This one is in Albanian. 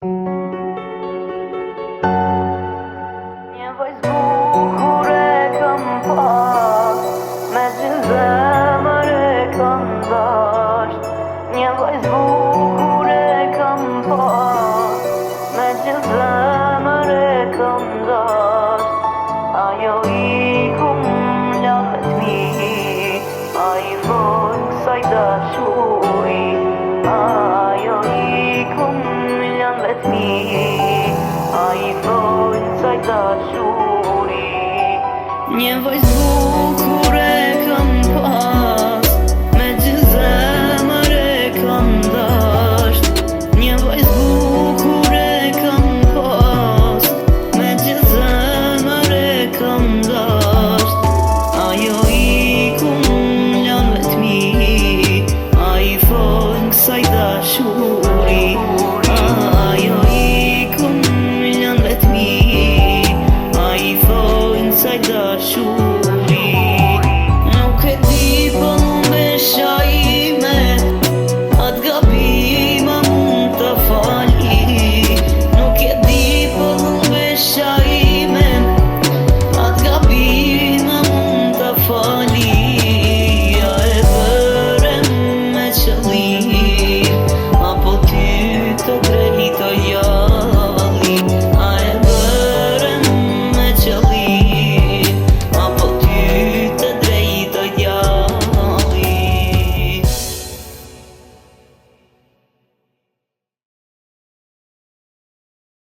Një vajzë bukur e kam pas, me gjithë zemër e kam dasht. Një vajzë bukur e kam pas, me gjithë zemër e kam dasht. Ajo i kum lanë t'mi, a i fol kësaj dashuri. Ajo i kum lanë t'mi, a i fol kësaj dashuri. Një vajzë bukur e kam pas, me gjithë zemër e kam dasht. Një vajzë bukur e kam pas, me gjithë zemër e kam dasht. Ajo i kum lanë t'mi, a i fol kësaj dashuri.